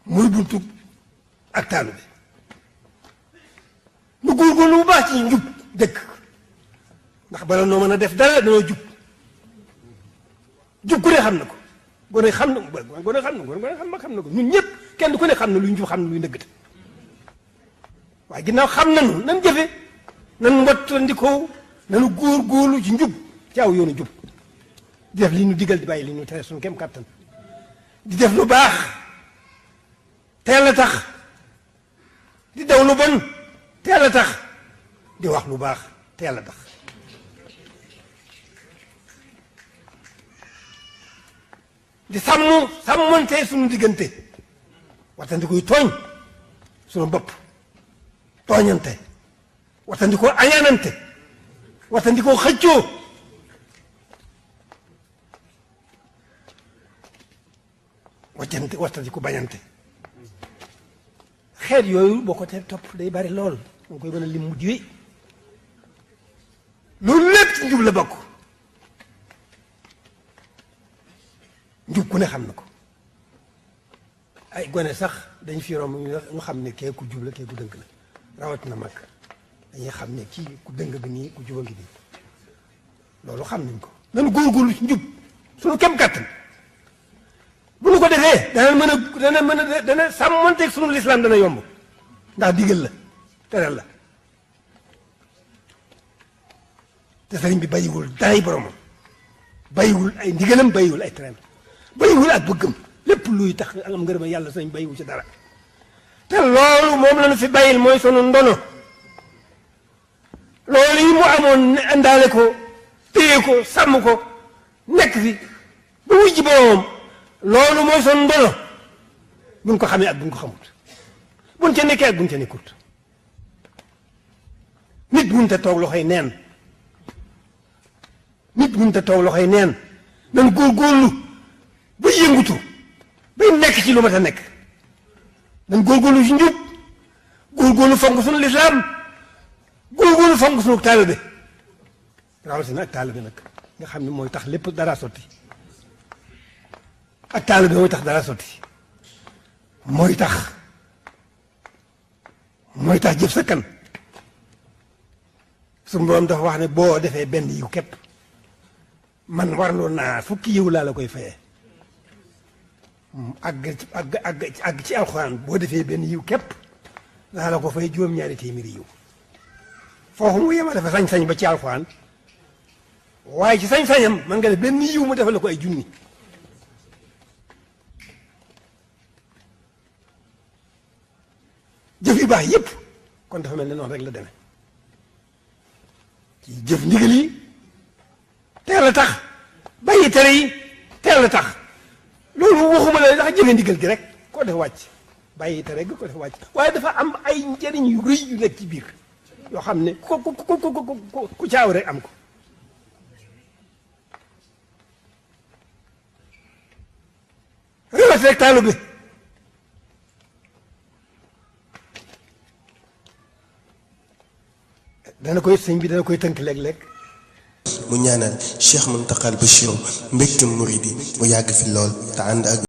muy buntu ak taalu bi nu góorgóorlu bu baax ci njub dëkk ndax bala noo mën a def dara dañoo jub jub ku ne xam na ko gone xam na gone xam na ko ñun ñëpp kenn ku ne xam na luy njub xam na luy ndëggate waaye ginnaaw xam nañu nan jëfe nan wattandikoo nanu góorgóorlu ci njub ci aw yoonu jub di def li ñu digal di bàyyi li ñu tere suñu kem kàttan di def lu baax te Yàlla tax di daw lu bon te Yàlla tax di wax lu baax te Yàlla tax di sàmmante suñu diggante wattandikoy tooñ suñu bopp tooñante wattandikoo añaanante wattandikoo xëccoo wattandiko bañante xeet yooyu boo ko te topp day bari lool moo koy mën a lim mujj wi loolu lépp ci njub la bokk njub ku ne xam na ko ay gone sax dañ fi romb ñu xam ne kee ku jub la kee ku dëng la rawatina mag dañuy xam ne kii ku dëng bi nii ku juba ngi nii loolu xam nañ ko nanu góorgóorlu ci njub suñu kem kàttan bu nu ko defee dana sàmmanteeg sunu lislaam dana yomb ndax digal la teral la te sëriñ bi bàyyiwul daray boromam bàyyiwul ay ndigalam bàyyiwul ay teram bàyyiwul ak bëggam lépp luy tax am ngërëm yàlla sëriñ bàyyiwul ci dara te loolu moom la ñu fi bàyyil mooy sunu ndono loolu yi mu amoon indaale ko téye ko sàmm ko nekk fi ba wujj boromam loolu mooy son ndono buñ ko xamee ak buñ ko xamut buñ ca nekkee ak buñ ca nekkut nit mënut a toog loxoy neen nit mënut a toog loxoy neen nan góorgóorlu ba yëngutu bay nekk ci lu mat a nekk nan góorgóorlu ci njub góorgóorlu fonk sunu lislaam góorgóorlu fonk sunu taalibe rawatina ak taalibe nag nga xam ne mooy tax lépp dara sotti ak taalibe mooy tax dara sotti mooy tax jëf sa kan suñu borom dafa wax ne boo defee benn yiw képp man warloon naa fukki yiw laa la koy fayee àgg ci alxuraan boo defee benn yiw képp naa la ko fay juróom-ñaari téeméeri yiw foofu mu yema dafa sañ-sañ ba ci alxuraan waaye ci sañ-sañam man nga def benn yiw mu defal la ko ay junni jëf yu baax yépp kon dafa mel ne noonu rek la demee ci jëf ndigal yi teel a tax bàyyi tere yi teel a tax loolu waxuma la ndax jëfe ndigal gi rek ko def wàcc bàyyi tere gi ko def wàcc waaye dafa am ay njëriñ yu rëy yu nekk ci biir yoo xam ne ku caaw rek am ko rawat rek taalu bi dana koy sëñ bi dana koy tënk léeg-léeg mu ñaanal Cheikh Mountakha Bachir mbégtum muridi mu yàgg fi lool te ànd ak